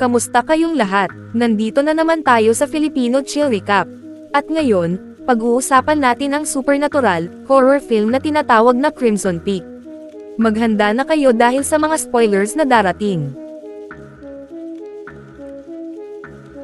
Kamusta kayong lahat? Nandito na naman tayo sa Filipino Chill Recap. At ngayon, pag-uusapan natin ang supernatural, horror film na tinatawag na Crimson Peak. Maghanda na kayo dahil sa mga spoilers na darating.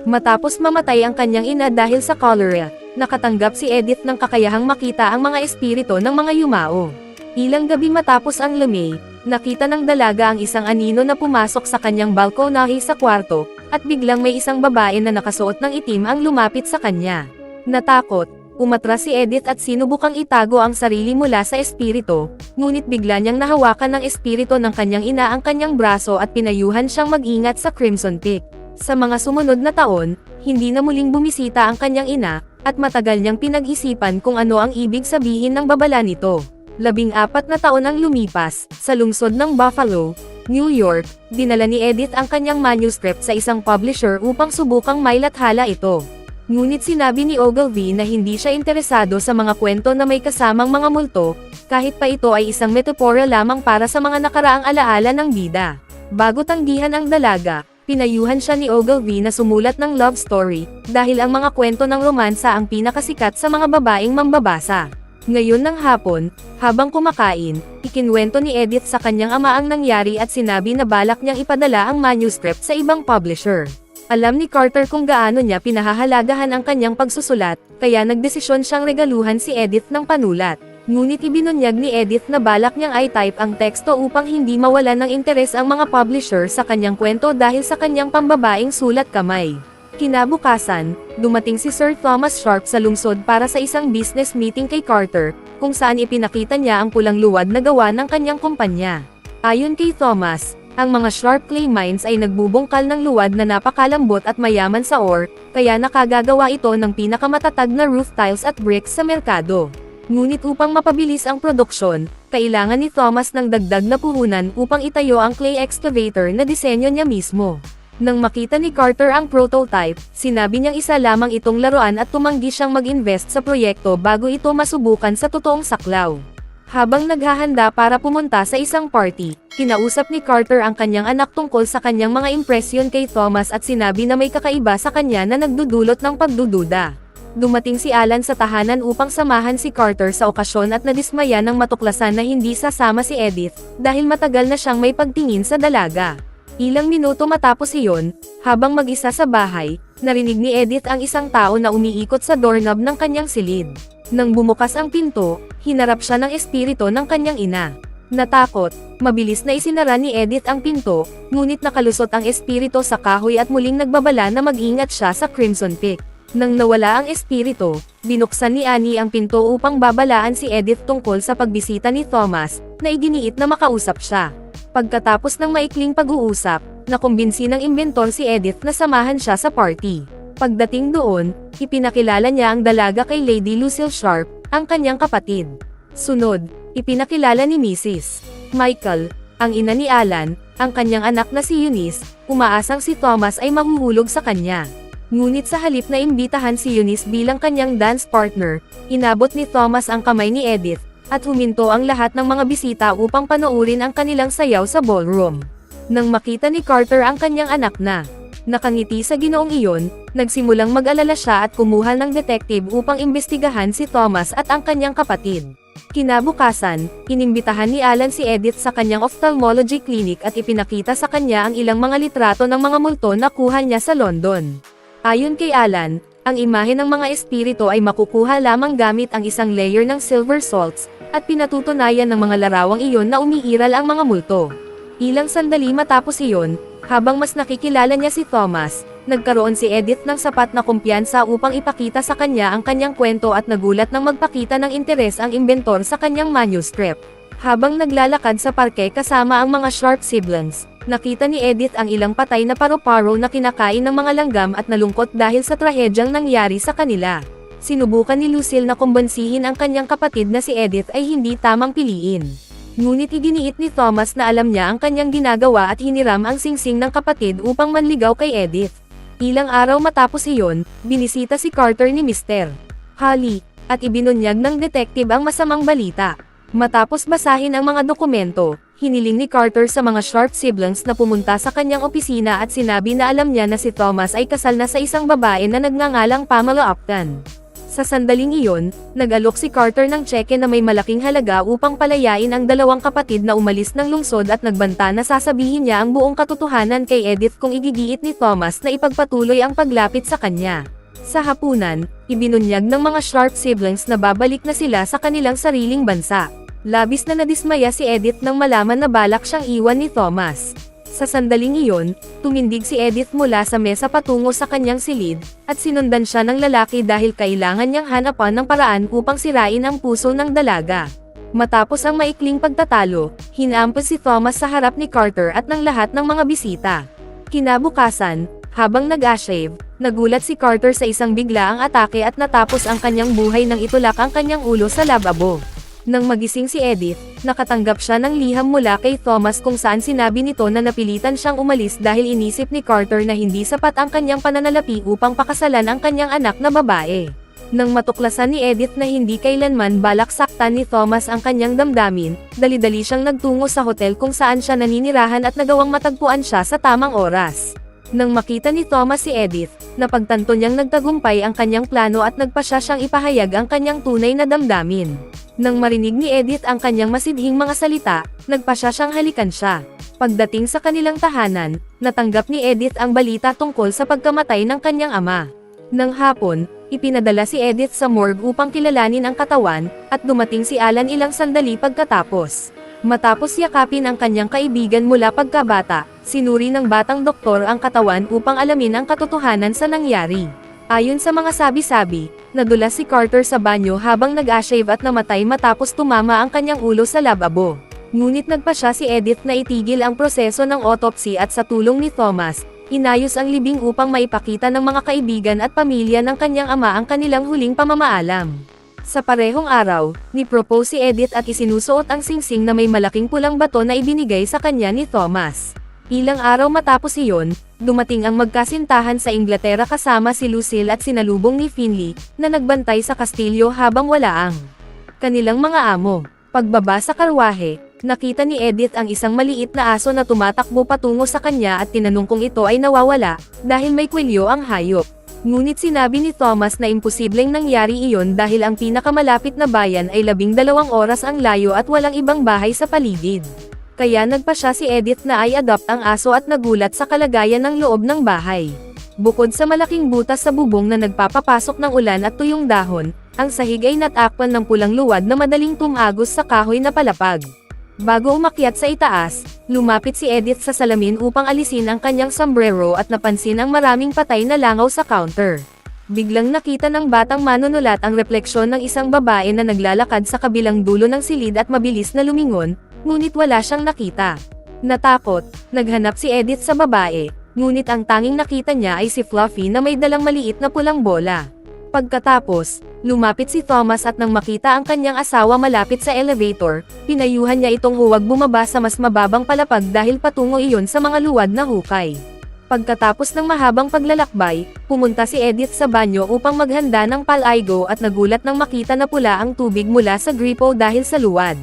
Matapos mamatay ang kanyang ina dahil sa cholera, nakatanggap si Edith ng kakayahang makita ang mga espiritu ng mga yumao. Ilang gabi matapos ang lumay, nakita ng dalaga ang isang anino na pumasok sa kanyang balkonahe sa kwarto, at biglang may isang babae na nakasuot ng itim ang lumapit sa kanya. Natakot, umatras si Edith at sinubukang itago ang sarili mula sa espiritu, ngunit bigla niyang nahawakan ng espiritu ng kanyang ina ang kanyang braso at pinayuhan siyang mag-ingat sa Crimson Peak. Sa mga sumunod na taon, hindi na muling bumisita ang kanyang ina, at matagal niyang pinag-isipan kung ano ang ibig sabihin ng babala nito. 14 na taon ang lumipas, sa lungsod ng Buffalo, New York, dinala ni Edith ang kanyang manuscript sa isang publisher upang subukang mailathala ito. Ngunit sinabi ni Ogilvy na hindi siya interesado sa mga kwento na may kasamang mga multo, kahit pa ito ay isang metapora lamang para sa mga nakaraang alaala ng bida. Bago tanggihan ang dalaga, pinayuhan siya ni Ogilvy na sumulat ng love story, dahil ang mga kwento ng romansa ang pinakasikat sa mga babaeng mambabasa. Ngayon ng hapon, habang kumakain, ikinwento ni Edith sa kanyang ama ang nangyari at sinabi na balak niyang ipadala ang manuscript sa ibang publisher. Alam ni Carter kung gaano niya pinahahalagahan ang kanyang pagsusulat, kaya nagdesisyon siyang regaluhan si Edith ng panulat. Ngunit ibinunyag ni Edith na balak niyang i-type ang teksto upang hindi mawalan ng interes ang mga publisher sa kanyang kwento dahil sa kanyang pambabaing sulat kamay. Kinabukasan, dumating si Sir Thomas Sharp sa lungsod para sa isang business meeting kay Carter, kung saan ipinakita niya ang pulang luwad na gawa ng kanyang kumpanya. Ayon kay Thomas, ang mga Sharp clay mines ay nagbubungkal ng luwad na napakalambot at mayaman sa ore, kaya nakagagawa ito ng pinakamatatag na roof tiles at bricks sa merkado. Ngunit upang mapabilis ang produksyon, kailangan ni Thomas ng dagdag na puhunan upang itayo ang clay excavator na disenyo niya mismo. Nang makita ni Carter ang prototype, sinabi niyang isa lamang itong laruan at tumanggi siyang mag-invest sa proyekto bago ito masubukan sa totoong saklaw. Habang naghahanda para pumunta sa isang party, kinausap ni Carter ang kanyang anak tungkol sa kanyang mga impresyon kay Thomas at sinabi na may kakaiba sa kanya na nagdudulot ng pagdududa. Dumating si Alan sa tahanan upang samahan si Carter sa okasyon at nadismaya nang matuklasan na hindi sasama si Edith, dahil matagal na siyang may pagtingin sa dalaga. Ilang minuto matapos iyon, habang mag-isa sa bahay, narinig ni Edith ang isang tao na umiikot sa doorknob ng kanyang silid. Nang bumukas ang pinto, hinarap siya ng espiritu ng kanyang ina. Natakot, mabilis na isinara ni Edith ang pinto, ngunit nakalusot ang espiritu sa kahoy at muling nagbabala na mag-ingat siya sa Crimson Peak. Nang nawala ang espiritu, binuksan ni Annie ang pinto upang babalaan si Edith tungkol sa pagbisita ni Thomas, na iginiit na makausap siya. Pagkatapos ng maikling pag-uusap, nakumbinsi ng inventor si Edith na samahan siya sa party. Pagdating doon, ipinakilala niya ang dalaga kay Lady Lucille Sharp, ang kanyang kapatid. Sunod, ipinakilala ni Mrs. Michael, ang ina ni Alan, ang kanyang anak na si Eunice, umaasang si Thomas ay mahuhulog sa kanya. Ngunit sa halip na imbitahan si Eunice bilang kanyang dance partner, inabot ni Thomas ang kamay ni Edith, at huminto ang lahat ng mga bisita upang panoorin ang kanilang sayaw sa ballroom. Nang makita ni Carter ang kanyang anak na nakangiti sa ginoong iyon, nagsimulang mag-alala siya at kumuha ng detective upang imbestigahan si Thomas at ang kanyang kapatid. Kinabukasan, inimbitahan ni Alan si Edith sa kanyang ophthalmology clinic at ipinakita sa kanya ang ilang mga litrato ng mga multo na kuha niya sa London. Ayon kay Alan, ang imahe ng mga espiritu ay makukuha lamang gamit ang isang layer ng silver salts, at pinatutunayan ng mga larawang iyon na umiiral ang mga multo. Ilang sandali matapos iyon, habang mas nakikilala niya si Thomas, nagkaroon si Edith ng sapat na kumpiyansa upang ipakita sa kanya ang kanyang kwento at nagulat nang magpakita ng interes ang inventor sa kanyang manuscript. Habang naglalakad sa parke kasama ang mga Sharp siblings, nakita ni Edith ang ilang patay na paru-paro na kinakain ng mga langgam at nalungkot dahil sa trahedyang nangyari sa kanila. Sinubukan ni Lucille na kumbansihin ang kanyang kapatid na si Edith ay hindi tamang piliin. Ngunit iginiit ni Thomas na alam niya ang kanyang ginagawa at hiniram ang singsing ng kapatid upang manligaw kay Edith. Ilang araw matapos iyon, binisita si Carter ni Mr. Holly, at ibinunyag ng detective ang masamang balita. Matapos basahin ang mga dokumento, hiniling ni Carter sa mga Sharp siblings na pumunta sa kanyang opisina at sinabi na alam niya na si Thomas ay kasal na sa isang babae na nagngangalang Pamela Upton. Sa sandaling iyon, nag-alok si Carter ng tseke na may malaking halaga upang palayain ang dalawang kapatid na umalis ng lungsod at nagbanta na sasabihin niya ang buong katotohanan kay Edith kung igigiit ni Thomas na ipagpatuloy ang paglapit sa kanya. Sa hapunan, ibinunyag ng mga Sharp siblings na babalik na sila sa kanilang sariling bansa. Labis na nadismaya si Edith nang malaman na balak siyang iwan ni Thomas. Sa sandaling iyon, tumindig si Edith mula sa mesa patungo sa kanyang silid, at sinundan siya ng lalaki dahil kailangan niyang hanapan ng paraan upang sirain ang puso ng dalaga. Matapos ang maikling pagtatalo, hinampas si Thomas sa harap ni Carter at ng lahat ng mga bisita. Kinabukasan, habang nag-ashave, nagulat si Carter sa isang biglaang atake at natapos ang kanyang buhay nang itulak ang kanyang ulo sa lababo. Nang magising si Edith, nakatanggap siya ng liham mula kay Thomas kung saan sinabi nito na napilitan siyang umalis dahil inisip ni Carter na hindi sapat ang kanyang pananalapi upang pakasalan ang kanyang anak na babae. Nang matuklasan ni Edith na hindi kailanman balak saktan ni Thomas ang kanyang damdamin, dali-dali siyang nagtungo sa hotel kung saan siya naninirahan at nagawang matagpuan siya sa tamang oras. Nang makita ni Thomas si Edith, napagtanto niyang nagtagumpay ang kanyang plano at nagpasya siyang ipahayag ang kanyang tunay na damdamin. Nang marinig ni Edith ang kanyang masidhing mga salita, nagpasya siyang halikan siya. Pagdating sa kanilang tahanan, natanggap ni Edith ang balita tungkol sa pagkamatay ng kanyang ama. Nang hapon, ipinadala si Edith sa morgue upang kilalanin ang katawan, at dumating si Alan ilang sandali pagkatapos. Matapos yakapin ang kanyang kaibigan mula pagkabata, sinuri ng batang doktor ang katawan upang alamin ang katotohanan sa nangyari. Ayon sa mga sabi-sabi, nadulas si Carter sa banyo habang nag-ashave at namatay matapos tumama ang kanyang ulo sa lababo. Ngunit nagpasya si Edith na itigil ang proseso ng autopsy at sa tulong ni Thomas, inayos ang libing upang maipakita ng mga kaibigan at pamilya ng kanyang ama ang kanilang huling pamamaalam. Sa parehong araw, ni-propose si Edith at isinusuot ang singsing na may malaking pulang bato na ibinigay sa kanya ni Thomas. Ilang araw matapos iyon, dumating ang magkasintahan sa Inglaterra kasama si Lucille at sinalubong ni Finley, na nagbantay sa kastilyo habang wala ang kanilang mga amo. Pagbaba sa karwahe, nakita ni Edith ang isang maliit na aso na tumatakbo patungo sa kanya at tinanong kung ito ay nawawala, dahil may kwelyo ang hayop. Ngunit sinabi ni Thomas na imposibleng nangyari iyon dahil ang pinakamalapit na bayan ay 12 oras ang layo at walang ibang bahay sa paligid. Kaya nagpasya si Edith na i-adopt ang aso at nagulat sa kalagayan ng loob ng bahay. Bukod sa malaking butas sa bubong na nagpapapasok ng ulan at tuyong dahon, ang sahig ay natakpan ng pulang luwad na madaling tumagos sa kahoy na palapag. Bago umakyat sa itaas, lumapit si Edith sa salamin upang alisin ang kanyang sombrero at napansin ang maraming patay na langaw sa counter. Biglang nakita ng batang manunulat ang refleksyon ng isang babae na naglalakad sa kabilang dulo ng silid at mabilis na lumingon, ngunit wala siyang nakita. Natakot, naghanap si Edith sa babae, ngunit ang tanging nakita niya ay si Fluffy na may dalang maliit na pulang bola. Pagkatapos, lumapit si Thomas at nang makita ang kanyang asawa malapit sa elevator, pinayuhan niya itong huwag bumaba sa mas mababang palapag dahil patungo iyon sa mga luwad na hukay. Pagkatapos ng mahabang paglalakbay, pumunta si Edith sa banyo upang maghanda ng palaygo at nagulat nang makita na pula ang tubig mula sa gripo dahil sa luwad.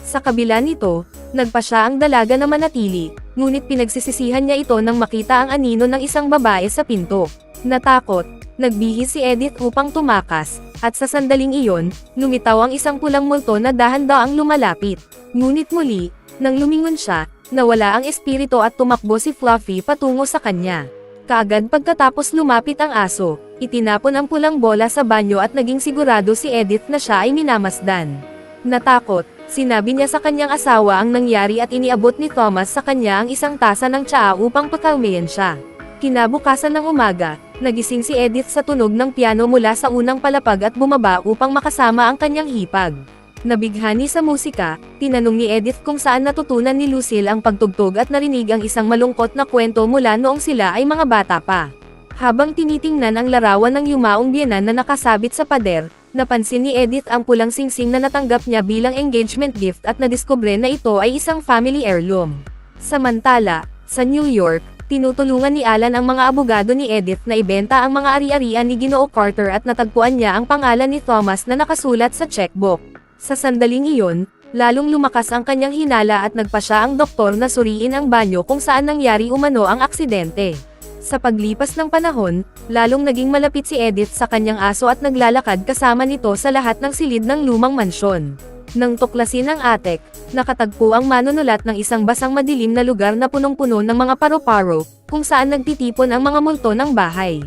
Sa kabila nito, nagpasya ang dalaga na manatili, ngunit pinagsisisihan niya ito nang makita ang anino ng isang babae sa pinto. Natakot, nagbihis si Edith upang tumakas, at sa sandaling iyon, lumitaw ang isang pulang multo na dahan-daang lumalapit. Ngunit muli, nang lumingon siya, nawala ang espiritu at tumakbo si Fluffy patungo sa kanya. Kaagad pagkatapos lumapit ang aso, itinapon ang pulang bola sa banyo at naging sigurado si Edith na siya ay minamasdan. Natakot, Sinabi niya sa kanyang asawa ang nangyari at iniabot ni Thomas sa kanya ang isang tasa ng tsaa upang pakalmayan siya. Kinabukasan ng umaga, nagising si Edith sa tunog ng piano mula sa unang palapag at bumaba upang makasama ang kanyang hipag. Nabighani sa musika, tinanong ni Edith kung saan natutunan ni Lucille ang pagtugtog at narinig ang isang malungkot na kwento mula noong sila ay mga bata pa. Habang tinitingnan ang larawan ng yumaong biyenan na nakasabit sa pader, napansin ni Edith ang pulang singsing na natanggap niya bilang engagement gift at nadiskubre na ito ay isang family heirloom. Samantala, sa New York, tinutulungan ni Alan ang mga abogado ni Edith na ibenta ang mga ari-arian ni Ginoo Carter at natagpuan niya ang pangalan ni Thomas na nakasulat sa checkbook. Sa sandaling iyon, lalong lumakas ang kanyang hinala at nagpa siya ang doktor na suriin ang banyo kung saan nangyari umano ang aksidente. Sa paglipas ng panahon, lalong naging malapit si Edith sa kanyang aso at naglalakad kasama nito sa lahat ng silid ng lumang mansyon. Nang tuklasin ang attic, nakatagpo ang manunulat ng isang basang madilim na lugar na punong-puno ng mga paro-paro, kung saan nagtitipon ang mga multo ng bahay.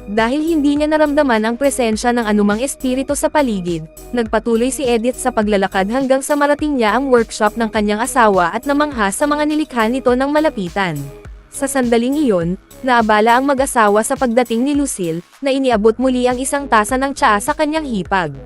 Dahil hindi niya naramdaman ang presensya ng anumang espiritu sa paligid, nagpatuloy si Edith sa paglalakad hanggang sa marating niya ang workshop ng kanyang asawa at namangha sa mga nilikha nito ng malapitan. Sa sandaling iyon, naabala ang mag-asawa sa pagdating ni Lucille, na iniabot muli ang isang tasa ng tsaa sa kanyang hipag.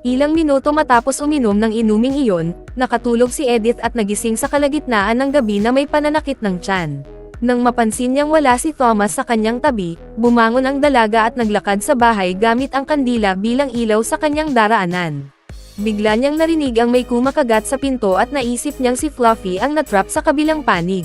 Ilang minuto matapos uminom ng inuming iyon, nakatulog si Edith at nagising sa kalagitnaan ng gabi na may pananakit ng tiyan. Nang mapansin niyang wala si Thomas sa kanyang tabi, bumangon ang dalaga at naglakad sa bahay gamit ang kandila bilang ilaw sa kanyang daraanan. Bigla niyang narinig ang may kumakagat sa pinto at naisip niyang si Fluffy ang natrap sa kabilang panig.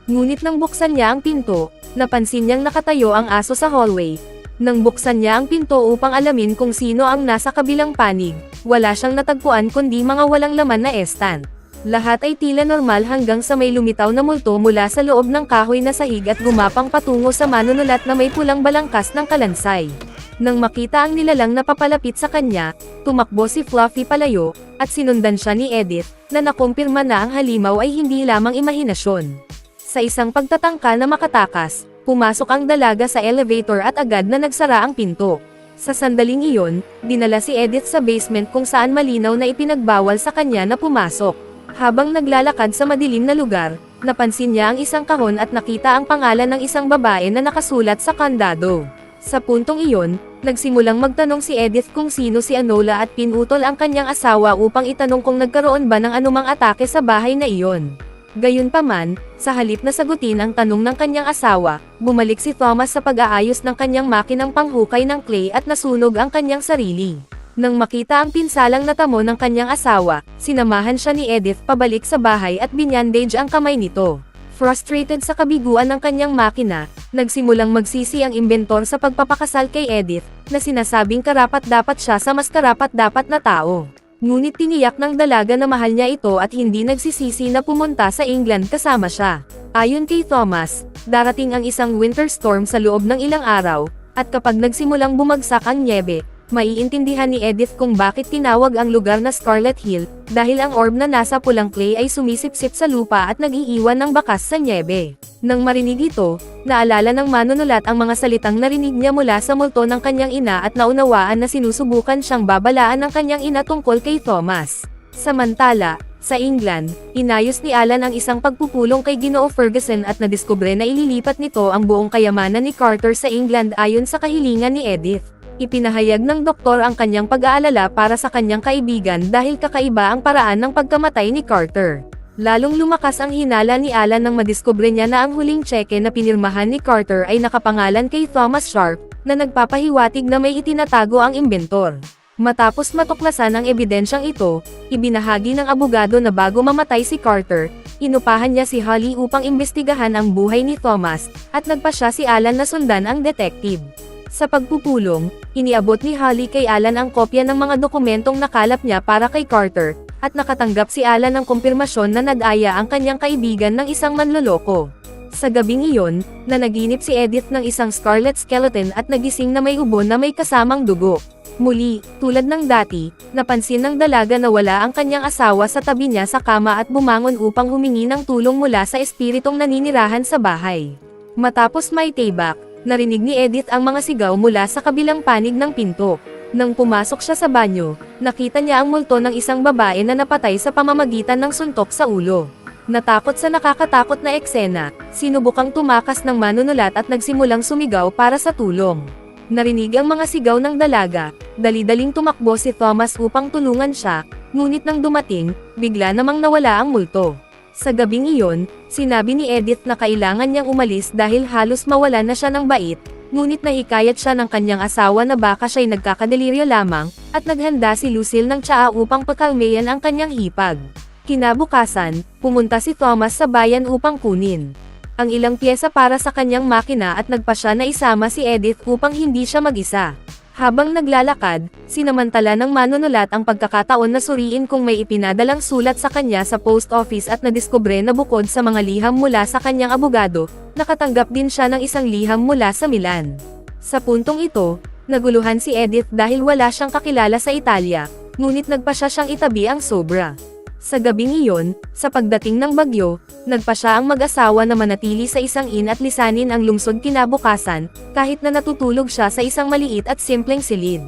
Ngunit nang buksan niya ang pinto, napansin niyang nakatayo ang aso sa hallway. Nang buksan niya ang pinto upang alamin kung sino ang nasa kabilang panig, wala siyang natagpuan kundi mga walang laman na estan. Lahat ay tila normal hanggang sa may lumitaw na multo mula sa loob ng kahoy na sahig at gumapang patungo sa manunulat na may pulang balangkas ng kalansay. Nang makita ang nilalang na papalapit sa kanya, tumakbo si Fluffy palayo, at sinundan siya ni Edith, na nakumpirma na ang halimaw ay hindi lamang imahinasyon. Sa isang pagtatangka na makatakas, pumasok ang dalaga sa elevator at agad na nagsara ang pinto. Sa sandaling iyon, dinala si Edith sa basement kung saan malinaw na ipinagbawal sa kanya na pumasok. Habang naglalakad sa madilim na lugar, napansin niya ang isang kahon at nakita ang pangalan ng isang babae na nakasulat sa kandado. Sa puntong iyon, nagsimulang magtanong si Edith kung sino si Enola at pinutol ang kanyang asawa upang itanong kung nagkaroon ba ng anumang atake sa bahay na iyon. Gayunpaman, sa halip na sagutin ang tanong ng kanyang asawa, bumalik si Thomas sa pag-aayos ng kanyang makinang panghukay ng clay at nasunog ang kanyang sarili. Nang makita ang pinsalang natamo ng kanyang asawa, sinamahan siya ni Edith pabalik sa bahay at binyandage ang kamay nito. Frustrated sa kabiguan ng kanyang makina, nagsimulang magsisi ang inventor sa pagpapakasal kay Edith, na sinasabing karapat-dapat siya sa mas karapat-dapat na tao. Ngunit tiniyak ng dalaga na mahal niya ito at hindi nagsisisi na pumunta sa England kasama siya. Ayon kay Thomas, darating ang isang winter storm sa loob ng ilang araw, at kapag nagsimulang bumagsak ang nyebe, maiintindihan ni Edith kung bakit tinawag ang lugar na Scarlet Hill, dahil ang orb na nasa pulang clay ay sumisipsip sa lupa at nag-iiwan ng bakas sa nyebe. Nang marinig ito, naalala ng manunulat ang mga salitang narinig niya mula sa multo ng kanyang ina at naunawaan na sinusubukan siyang babalaan ng kanyang ina tungkol kay Thomas. Samantala, sa England, inayos ni Alan ang isang pagpupulong kay Ginoo Ferguson at nadiskubre na ililipat nito ang buong kayamanan ni Carter sa England ayon sa kahilingan ni Edith. Ipinahayag ng doktor ang kanyang pag-aalala para sa kanyang kaibigan dahil kakaiba ang paraan ng pagkamatay ni Carter. Lalong lumakas ang hinala ni Alan nang madiskubre niya na ang huling tseke na pinirmahan ni Carter ay nakapangalan kay Thomas Sharp, na nagpapahiwatig na may itinatago ang inbentor. Matapos matuklasan ang ebidensyang ito, ibinahagi ng abogado na bago mamatay si Carter, inupahan niya si Holly upang imbestigahan ang buhay ni Thomas, at nagpa siya si Alan na sundan ang detective. Sa pagpupulong, iniabot ni Holly kay Alan ang kopya ng mga dokumentong nakalap niya para kay Carter, at nakatanggap si Alan ng kumpirmasyon na nadaya ang kanyang kaibigan ng isang manloloko. Sa gabing iyon, nanaginip si Edith ng isang scarlet skeleton at nagising na may ubo na may kasamang dugo. Muli, tulad ng dati, napansin ng dalaga na wala ang kanyang asawa sa tabi niya sa kama at bumangon upang humingi ng tulong mula sa espiritong naninirahan sa bahay. Matapos may tibak, narinig ni Edith ang mga sigaw mula sa kabilang panig ng pinto. Nang pumasok siya sa banyo, nakita niya ang multo ng isang babae na napatay sa pamamagitan ng suntok sa ulo. Natakot sa nakakatakot na eksena, sinubukang tumakas ng manunulat at nagsimulang sumigaw para sa tulong. Narinig ang mga sigaw ng dalaga, dali-daling tumakbo si Thomas upang tulungan siya, ngunit nang dumating, bigla namang nawala ang multo. Sa gabing iyon, sinabi ni Edith na kailangan niyang umalis dahil halos mawala na siya ng bait, ngunit nahikayat siya ng kanyang asawa na baka siya'y nagkakadeliryo lamang, at naghanda si Lucille ng tsaa upang pakalmeyan ang kanyang hipag. Kinabukasan, pumunta si Thomas sa bayan upang kunin ang ilang pyesa para sa kanyang makina at nagpa siya na isama si Edith upang hindi siya mag-isa. Habang naglalakad, sinamantala ng manunulat ang pagkakataon na suriin kung may ipinadalang sulat sa kanya sa post office at nadiskubre na bukod sa mga liham mula sa kanyang abogado, nakatanggap din siya ng isang liham mula sa Milan. Sa puntong ito, naguluhan si Edith dahil wala siyang kakilala sa Italia, ngunit nagpa siya siyang itabi ang sobra. Sa gabing iyon, sa pagdating ng bagyo, nagpa siya ang mag-asawa na manatili sa isang inn at lisanin ang lungsod kinabukasan, kahit na natutulog siya sa isang maliit at simpleng silid.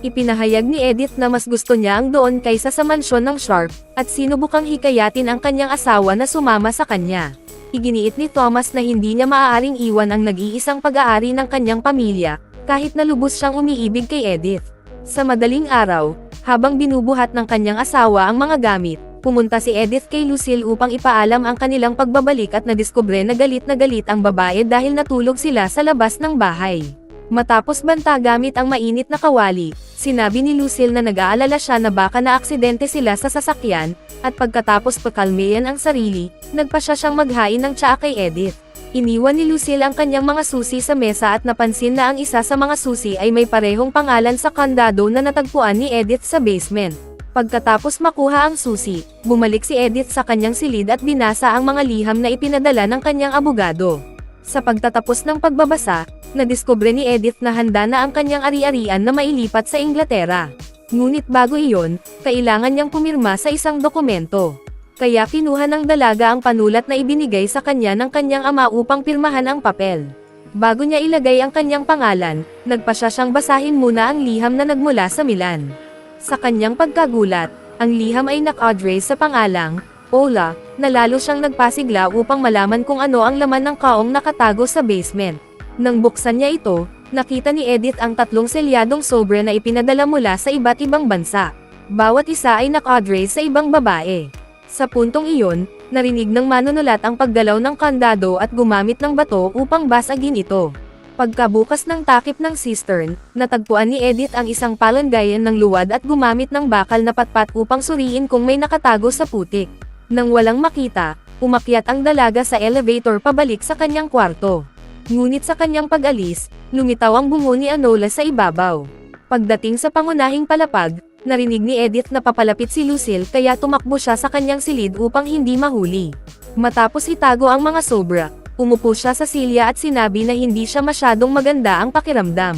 Ipinahayag ni Edith na mas gusto niya ang doon kaysa sa mansyon ng Sharp, at sinubukang hikayatin ang kanyang asawa na sumama sa kanya. Iginiit ni Thomas na hindi niya maaaring iwan ang nag-iisang pag-aari ng kanyang pamilya, kahit na lubos siyang umiibig kay Edith. Sa madaling araw, habang binubuhat ng kanyang asawa ang mga gamit, pumunta si Edith kay Lucille upang ipaalam ang kanilang pagbabalik at nadiskubre na galit ang babae dahil natulog sila sa labas ng bahay. Matapos banta gamit ang mainit na kawali, sinabi ni Lucille na nag-aalala siya na baka naaksidente sila sa sasakyan, at pagkatapos pakalmeyan ang sarili, nagpa siya siyang maghain ng tsaa kay Edith. Iniwan ni Lucille ang kanyang mga susi sa mesa at napansin na ang isa sa mga susi ay may parehong pangalan sa kandado na natagpuan ni Edith sa basement. Pagkatapos makuha ang susi, bumalik si Edith sa kanyang silid at binasa ang mga liham na ipinadala ng kanyang abogado. Sa pagtatapos ng pagbabasa, nadiskubre ni Edith na handa na ang kanyang ari-arian na mailipat sa Inglaterra. Ngunit bago iyon, kailangan niyang pumirma sa isang dokumento. Kaya kinuha ng dalaga ang panulat na ibinigay sa kanya ng kanyang ama upang pirmahan ang papel. Bago niya ilagay ang kanyang pangalan, nagpa siya siyang basahin muna ang liham na nagmula sa Milan. Sa kanyang pagkagulat, ang liham ay naka-address sa pangalang Ola, na lalo siyang nagpasigla upang malaman kung ano ang laman ng kaong nakatago sa basement. Nang buksan niya ito, nakita ni Edith ang 3 selyadong sobre na ipinadala mula sa iba't ibang bansa. Bawat isa ay naka-address sa ibang babae. Sa puntong iyon, narinig ng manunulat ang paggalaw ng kandado at gumamit ng bato upang basagin ito. Pagkabukas ng takip ng cistern, natagpuan ni Edith ang isang palanggayan ng luwad at gumamit ng bakal na patpat upang suriin kung may nakatago sa putik. Nang walang makita, umakyat ang dalaga sa elevator pabalik sa kanyang kwarto. Ngunit sa kanyang pag-alis, lumitaw ang bungo ni Enola sa ibabaw. Pagdating sa pangunahing palapag, narinig ni Edith na papalapit si Lucille kaya tumakbo siya sa kanyang silid upang hindi mahuli. Matapos itago ang mga sobra, umupo siya sa silya at sinabi na hindi siya masyadong maganda ang pakiramdam.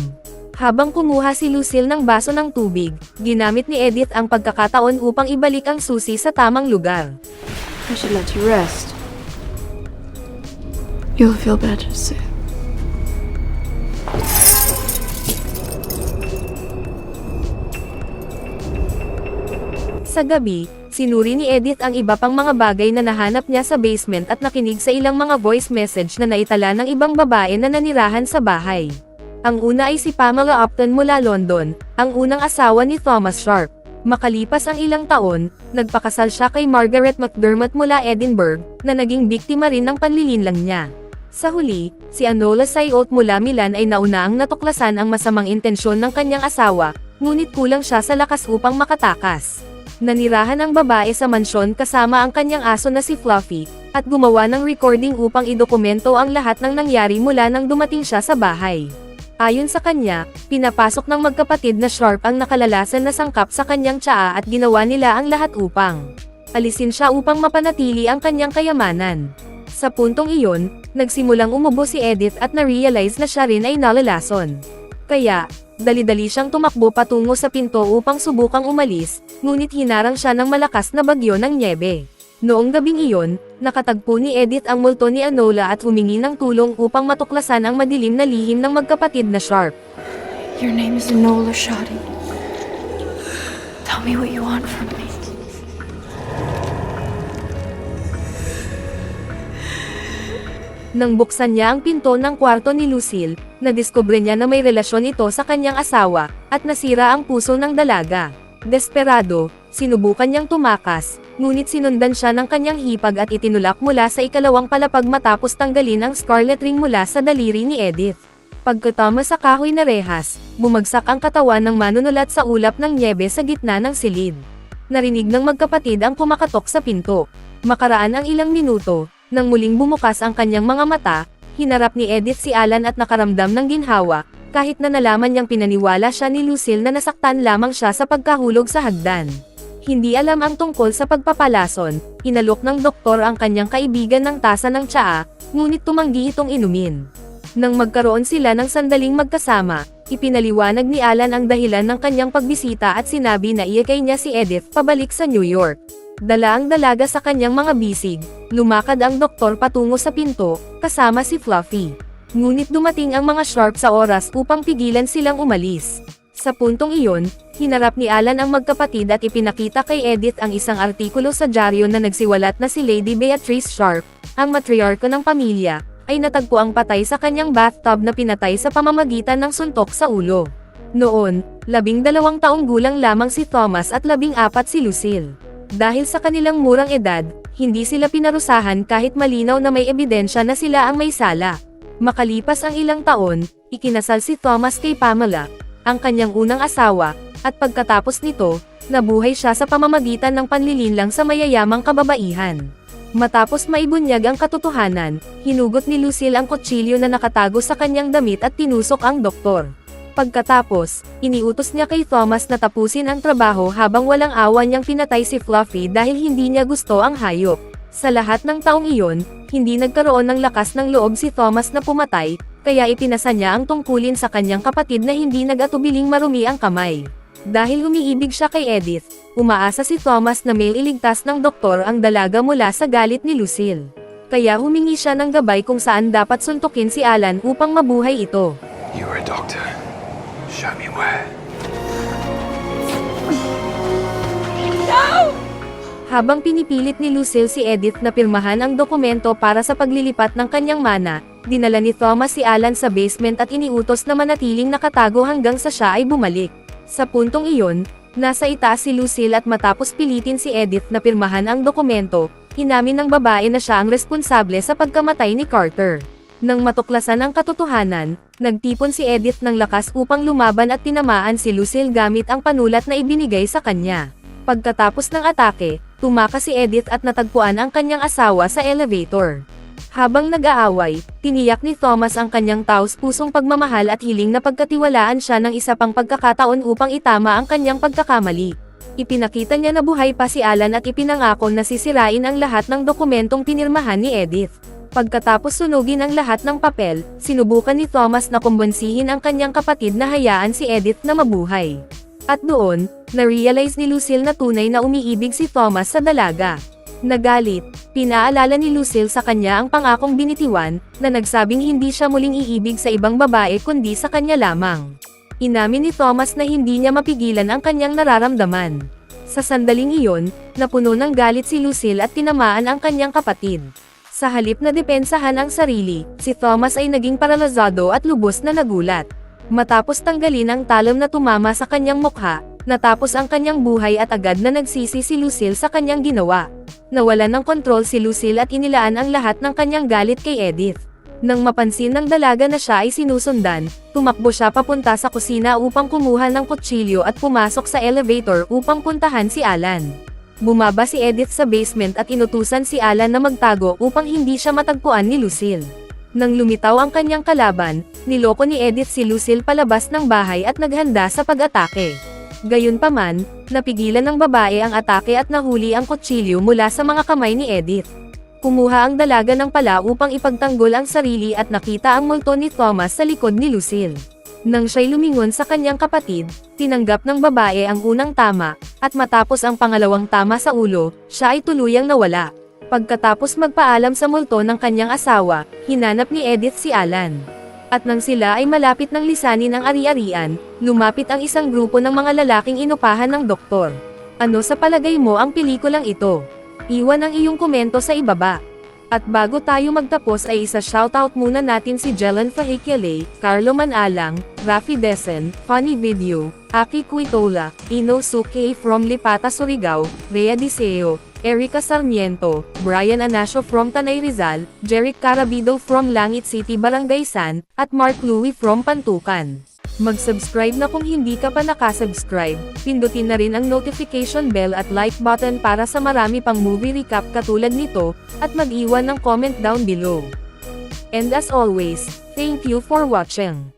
Habang kumuha si Lucille ng baso ng tubig, ginamit ni Edith ang pagkakataon upang ibalik ang susi sa tamang lugar. I should let you rest. You'll feel better soon. Sa gabi, sinuri ni Edith ang iba pang mga bagay na nahanap niya sa basement at nakinig sa ilang mga voice message na naitala ng ibang babae na nanirahan sa bahay. Ang una ay si Pamela Upton mula London, ang unang asawa ni Thomas Sharp. Makalipas ang ilang taon, nagpakasal siya kay Margaret McDermott mula Edinburgh, na naging biktima rin ng panlilinlang niya. Sa huli, si Enola Sayot mula Milan ay naunaang natuklasan ang masamang intensyon ng kanyang asawa, ngunit kulang siya sa lakas upang makatakas. Nanirahan ang babae sa mansyon kasama ang kanyang aso na si Fluffy, at gumawa ng recording upang idokumento ang lahat ng nangyari mula nang dumating siya sa bahay. Ayon sa kanya, pinapasok ng magkapatid na Sharp ang nakalalasan na sangkap sa kanyang tsaa at ginawa nila ang lahat upang alisin siya upang mapanatili ang kanyang kayamanan. Sa puntong iyon, nagsimulang umubo si Edith at na-realize na siya rin ay nalalason. Kaya, dali-dali siyang tumakbo patungo sa pinto upang subukang umalis, ngunit hinarang siya ng malakas na bagyo ng nyebe. Noong gabing iyon, nakatagpo ni Edith ang multo ni Enola at humingi ng tulong upang matuklasan ang madilim na lihim ng magkapatid na Sharp. Your name is Enola Shadi. Tell me what you want from me. Nang buksan niya ang pinto ng kwarto ni Lucille, nadiskubre niya na may relasyon ito sa kanyang asawa, at nasira ang puso ng dalaga. Desperado, sinubukan niyang tumakas, ngunit sinundan siya ng kanyang hipag at itinulak mula sa ikalawang palapag matapos tanggalin ang scarlet ring mula sa daliri ni Edith. Pagkatama sa kahoy na rehas, bumagsak ang katawan ng manunulat sa ulap ng nyebe sa gitna ng silid. Narinig ng magkapatid ang kumakatok sa pinto. Makaraan ang ilang minuto, nang muling bumukas ang kanyang mga mata, hinarap ni Edith si Alan at nakaramdam ng ginhawa, kahit na nalaman niyang pinaniwala siya ni Lucille na nasaktan lamang siya sa pagkahulog sa hagdan. Hindi alam ang tungkol sa pagpapalason, inalok ng doktor ang kanyang kaibigan ng tasa ng tsaa, ngunit tumanggi itong inumin. Nang magkaroon sila ng sandaling magkasama, ipinaliwanag ni Alan ang dahilan ng kanyang pagbisita at sinabi na iakay niya si Edith pabalik sa New York. Dala ang dalaga sa kanyang mga bisig, lumakad ang doktor patungo sa pinto, kasama si Fluffy. Ngunit dumating ang mga Sharp sa oras upang pigilan silang umalis. Sa puntong iyon, hinarap ni Alan ang magkapatid at ipinakita kay Edith ang isang artikulo sa dyaryo na nagsiwalat na si Lady Beatrice Sharp, ang matriarko ng pamilya, ay natagpuang patay sa kanyang bathtub na pinatay sa pamamagitan ng suntok sa ulo. Noon, 12 taong gulang lamang si Thomas at 14 si Lucille. Dahil sa kanilang murang edad, hindi sila pinarusahan kahit malinaw na may ebidensya na sila ang may sala. Makalipas ang ilang taon, ikinasal si Thomas kay Pamela, ang kanyang unang asawa, at pagkatapos nito, nabuhay siya sa pamamagitan ng panlilinlang sa mayayamang kababaihan. Matapos maibunyag ang katotohanan, hinugot ni Lucille ang kutsilyo na nakatago sa kanyang damit at tinusok ang doktor. Pagkatapos, iniutos niya kay Thomas na tapusin ang trabaho habang walang awa niyang pinatay si Fluffy dahil hindi niya gusto ang hayop. Sa lahat ng taong iyon, hindi nagkaroon ng lakas ng loob si Thomas na pumatay, kaya ipinasa niya ang tungkulin sa kanyang kapatid na hindi nag-atubiling marumi ang kamay. Dahil umiibig siya kay Edith, umaasa si Thomas na may iligtas ng doktor ang dalaga mula sa galit ni Lucille. Kaya humingi siya ng gabay kung saan dapat suntukin si Alan upang mabuhay ito. You're a doctor. Show me where. Habang pinipilit ni Lucille si Edith na pirmahan ang dokumento para sa paglilipat ng kanyang mana, dinala ni Thomas si Alan sa basement at iniutos na manatiling nakatago hanggang sa siya ay bumalik. Sa puntong iyon, nasa itaas si Lucille at matapos pilitin si Edith na pirmahan ang dokumento, inamin ng babae na siya ang responsable sa pagkamatay ni Carter. Nang matuklasan ang katotohanan, nagtipon si Edith ng lakas upang lumaban at tinamaan si Lucille gamit ang panulat na ibinigay sa kanya. Pagkatapos ng atake, tumakas si Edith at natagpuan ang kanyang asawa sa elevator. Habang nag-aaway, tiniyak ni Thomas ang kanyang taos-pusong pagmamahal at hiling na pagkatiwalaan siya ng isa pang pagkakataon upang itama ang kanyang pagkakamali. Ipinakita niya na buhay pa si Alan at ipinangako na sisirain ang lahat ng dokumentong pinirmahan ni Edith. Pagkatapos sunugin ang lahat ng papel, sinubukan ni Thomas na kumbonsihin ang kanyang kapatid na hayaan si Edith na mabuhay. At doon, na-realize ni Lucille na tunay na umiibig si Thomas sa dalaga. Nagalit, pinaalala ni Lucille sa kanya ang pangakong binitiwan, na nagsabing hindi siya muling iibig sa ibang babae kundi sa kanya lamang. Inamin ni Thomas na hindi niya mapigilan ang kanyang nararamdaman. Sa sandaling iyon, napuno ng galit si Lucille at tinamaan ang kanyang kapatid. Sa halip na depensahan ang sarili, si Thomas ay naging paralizado at lubos na nagulat. Matapos tanggalin ang talon na tumama sa kanyang mukha, natapos ang kanyang buhay at agad na nagsisi si Lucille sa kanyang ginawa. Nawalan ng kontrol si Lucille at inilaan ang lahat ng kanyang galit kay Edith. Nang mapansin ng dalaga na siya ay sinusundan, tumakbo siya papunta sa kusina upang kumuha ng kutsilyo at pumasok sa elevator upang puntahan si Alan. Bumaba si Edith sa basement at inutusan si Alan na magtago upang hindi siya matagpuan ni Lucille. Nang lumitaw ang kanyang kalaban, niloko ni Edith si Lucille palabas ng bahay at naghanda sa pag-atake. Gayunpaman, napigilan ng babae ang atake at nahuli ang kutsilyo mula sa mga kamay ni Edith. Kumuha ang dalaga ng pala upang ipagtanggol ang sarili at nakita ang multo ni Thomas sa likod ni Lucille. Nang siya'y lumingon sa kanyang kapatid, tinanggap ng babae ang unang tama, at matapos ang pangalawang tama sa ulo, siya ay tuluyang nawala. Pagkatapos magpaalam sa multo ng kanyang asawa, hinanap ni Edith si Alan. At nang sila ay malapit ng lisanin ang ari-arian, lumapit ang isang grupo ng mga lalaking inupahan ng doktor. Ano sa palagay mo ang pelikulang ito? Iwan ang iyong komento sa ibaba. At bago tayo magtapos ay isa-shoutout muna natin si Jelan Fahikele, Carlo Manalang, Rafi Desen, Funny Video, Aki Cuitola, Ino Suke from Lipata Surigao, Rhea Diseo, Erica Sarmiento, Brian Anasio from Tanay Rizal, Jeric Carabido from Langit City Barangay San, at Mark Louie from Pantukan. Mag-subscribe na kung hindi ka pa nakasubscribe, pindutin na rin ang notification bell at like button para sa marami pang movie recap katulad nito, at mag-iwan ng comment down below. And as always, thank you for watching.